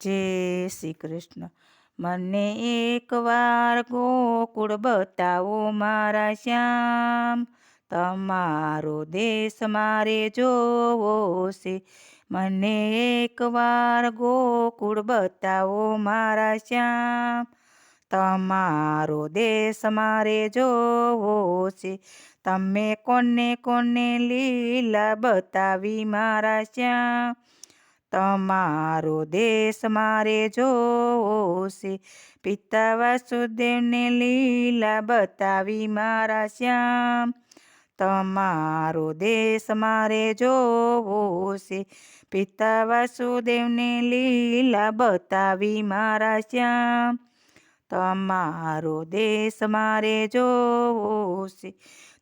જય શ્રી કૃષ્ણ. મને એકવાર ગોકુળ બતાવો મારા શ્યામ, તમારો દેશ મારે જોવો છે. મને એકવાર ગોકુળ બતાવો મારા શ્યામ, તમારો દેશ મારે જોવો છે. તમે કોને કોને લીલા બતાવી મારા શ્યામ, તમારો દેશ મારે જોવો છે. પિતા વાસુદેવને લીલા બતાવી મારા શ્યામ, તમારો દેશ મારે જોવો છે. પિતા વાસુદેવને લીલા બતાવી મારા શ્યામ, તમારો દેશ મારે જોવો છે.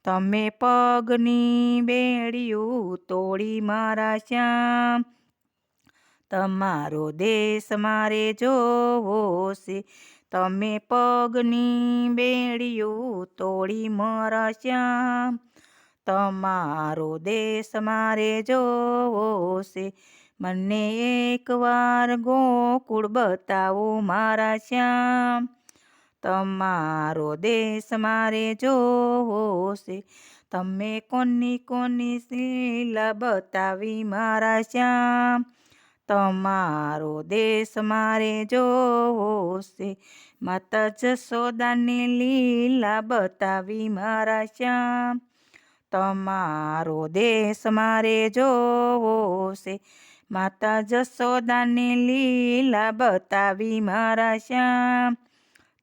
તમે પગની બેડીયું તોડી મારા શ્યામ, તમારો દેશ મારે જોવો છે. તમે પગની બેડીયું તોડી મારા શ્યામ, તમારો દેશ મારે જોવો છે. મને એકવાર ગોકુળ બતાવો મારા શ્યામ, તમારો દેશ મારે જોવો છે. તમે કોની કોની લીલા બતાવી મારા શ્યામ, તમારો દેશ મારે જોવો છે. માતા જશોદાને લીલા બતાવી મારા શ્યામ, તમારો દેશ મારે જોવો છે. માતા જશોદાને લીલા બતાવી મારા શ્યામ,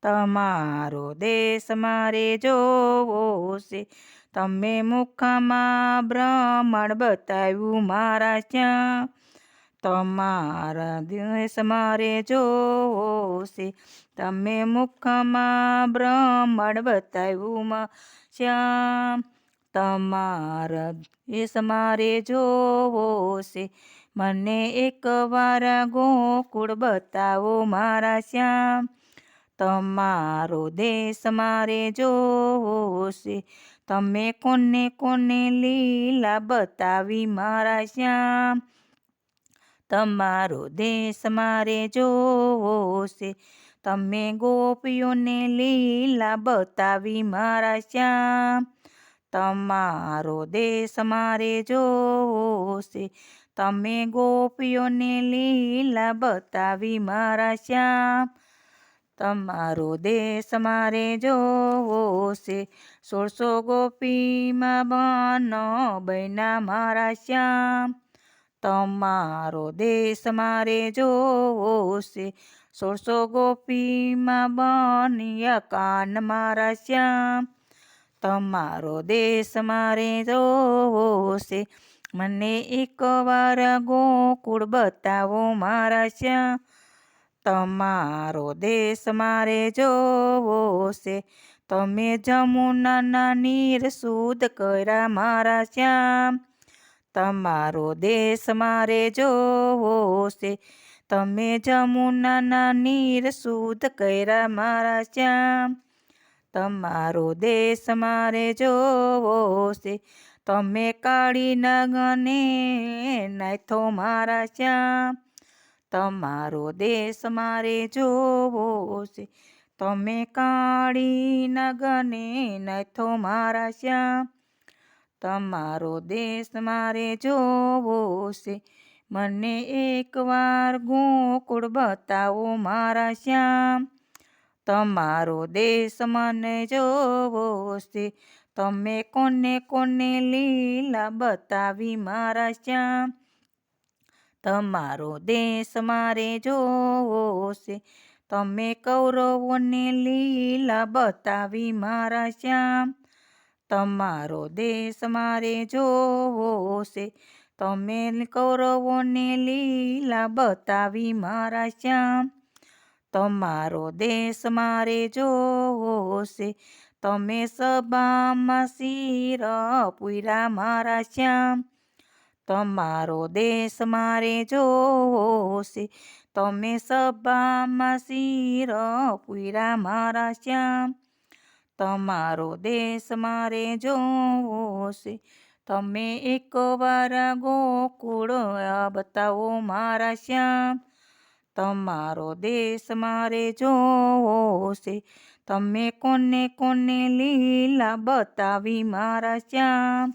તમારો દેશ મારે જોવો છે. તમે મુખમાં બ્રાહ્મણ બતાવ્યું મારા શ્યામ, તમારા દેશ મારે જોવો છે. તમે મુખમાં બ્રાહ્મણ બતાવ્યું શ્યામ, તમારા દેશ મારે જોવો છે. મને એકવાર ગોકુળ બતાવો મારા શ્યામ, તમારો દેશ મારે જોવો છે. તમે કોને કોને લીલા બતાવી મારા શ્યામ, તમારો દેશ મારે જોવો છે. તમે ગોપીઓને લીલા બતાવી મારા શ્યામ, તમારો દેશ મારે જોવો છે. તમે ગોપીઓને લીલા બતાવી મારા શ્યામ, તમારો દેશ મારે જોવો છે. 1600 ગોપીમાં બનો બન્યા મારા શ્યામ, તમારો દેશ મારે જોવો છે. 1600 ગોપીમાં બન્યા કાન મારા શ્યામ, તમારો દેશ મારે જોવો છે. મને એકવાર ગોકુળ બતાવો મારા શ્યામ, તમારો દેશ મારે જોવો છે. તમે જમુનાના નીર શુદ્ધ કર્યા મારા શ્યામ, તમારો દેશ મારે જોવો છે. તમે જમુનાના નીર શુદ્ધ કર્યા મારા શ્યામ, તમારો દેશ મારે જોવો છે. તમે કાળી નાગને નાથો મારા શ્યામ, તમારો દેશ મારે જોવો છે. તમે કાળી નાગને નાથો મારા શ્યામ, તમારો દેશ મારે જોવો છે. મને એકવાર ગોકુળ બતાવો મારા શ્યામ, તમારો દેશ મને જોવો છે. તમે કોને કોને લીલા બતાવી મારા શ્યામ, તમારો દેશ મારે જોવો છે. તમે કૌરવોને લીલા બતાવી મારા શ્યામ, તમારો દેશ મારે જોવો છે. તમે કૌરવોને લીલા બતાવી મારા શ્યામ, તમારો દેશ મારે જોવો છે. તમે સભામાં શિર પૂર્યા મારા શ્યામ, તમારો દેશ મારે જોવો છે. તમે સભામાં શિર પૂર્યા મારા શ્યામ, તમારો દેશ મારે જોવો છે. તમે એકવાર ગોકુળ બતાવો મારા શ્યામ, તમારો દેશ મારે જોવો છે. તમે કોને કોને લીલા બતાવી મારા શ્યામ.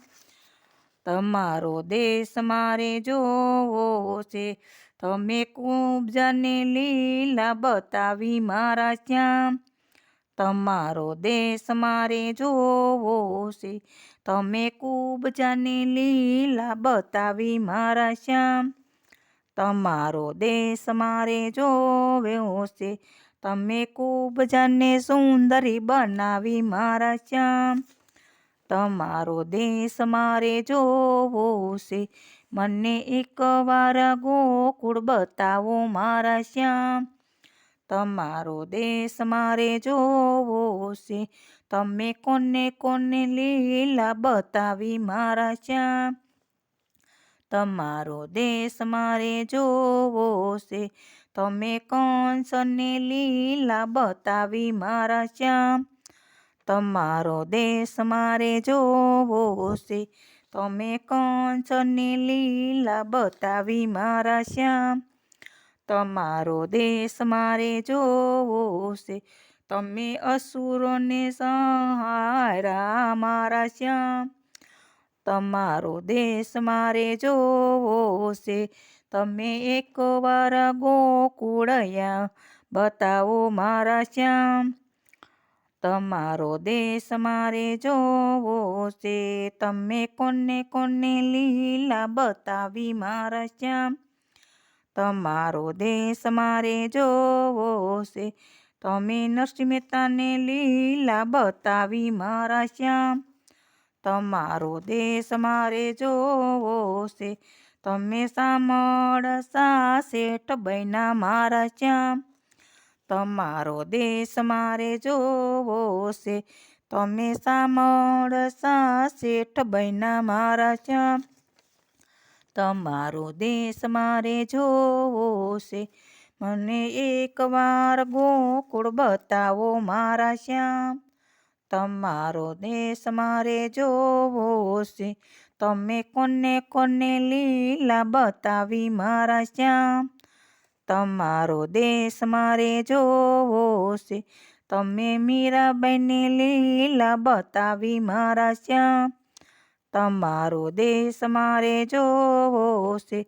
તમારો દેશ મારે જોવો છે. તમે કુબજાને લીલા બતાવી મારા શ્યામ. તમારો દેશ મારે જોવો છે. તમે કુબજાને લીલા બતાવી મારા શ્યામ. તમારો દેશ મારે જોવો છે. તમે કુબજાને સુંદરી બનાવી મારા શ્યામ. તમારો દેશ મારે જોવો છે. મને એકવાર ગોકુળ બતાવો મારા શ્યામ. તમારો દેશ મારે જોવો છે. તમે કોને કોને લીલા બતાવી મારા શ્યામ. તમારો દેશ મારે જોવો છે. તમે કંસને લીલા બતાવી મારા શ્યામ. તમારો દેશ મારે જોવો છે. તમે કંસને લીલા બતાવી મારા શ્યામ. તમારો દેશ મારે જોવો છે. તમે અસુરોને સંહાર્યા મારા શ્યામ. તમારો દેશ મારે જોવો છે. તમે એકવાર ગોકુળયા બતાવો મારા શ્યામ. તમારો દેશ મારે જોવો છે. તમે કોને કોને લીલા બતાવી મારા શ્યામ. તમારો દેશ મારે જોવો છે. તમે નરસિંહ મહેતાને લીલા બતાવી મારા શ્યામ. તમારો દેશ મારે જોવો છે. તમે શામળ શાહ શેઠ બન્યા મારા શ્યામ. તમારો દેશ મારે જોવો છે. તમે શામળ શાહ શેઠ બન્યા મારા શ્યામ. તમારો દેશ મારે જોવો છે. મને એકવાર ગોકુળ બતાવો મારા શ્યામ. તમારો દેશ મારે જોવો છે. તમે કોને કોને લીલા બતાવી મારા શ્યામ. તમારો દેશ મારે જોવો છે. તમે મીરાબાઈને લીલા બતાવી મારા શ્યામ. તમારો દેશ મારે જોવો છે.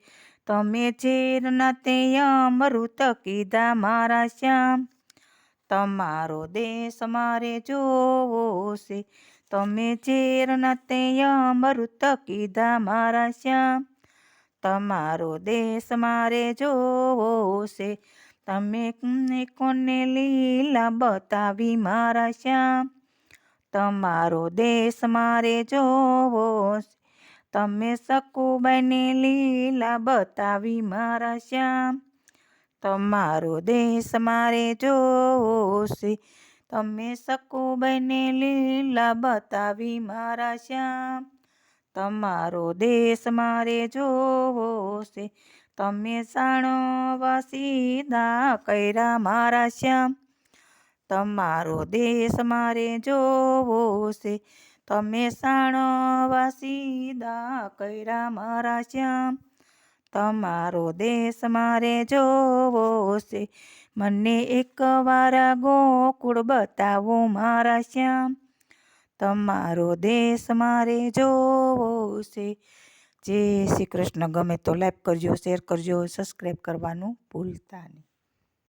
તમે ઝેરના તે અમૃત કીધા મારા શ્યામ. તમારો દેશ મારે જોવો છે. તમે ઝેરના તે અમૃત કીધા મારા શ્યામ. તમારો દેશ મારે જોવો છે. તમે કોને લીલા બતાવી મારા શ્યામ. તમારો દેશ મારે જોવો છે. તમે સકુબાઈને લીલા બતાવી મારા શ્યામ. તમારો દેશ મારે જોવો છે. તમે સકુબાઈને લીલા બતાવી મારા શ્યામ. તમારો દેશ મારે જોવો છે. તમે શાણવાસી દા કર્યા મારા શ્યામ. તમારો દેશ મારે જોવો છે. તમે શાણવાસી દા કર્યા મારા શ્યામ. તમારો દેશ મારે જોવો છે. મને એકવાર ગોકુળ બતાવો મારા શ્યામ. તમારો દેશ મારે જોવો છે. જય શ્રી કૃષ્ણ. ગમે તો લાઈક કરજો, શેર કરજો, સબસ્ક્રાઈબ કરવાનું ભૂલતા નહીં.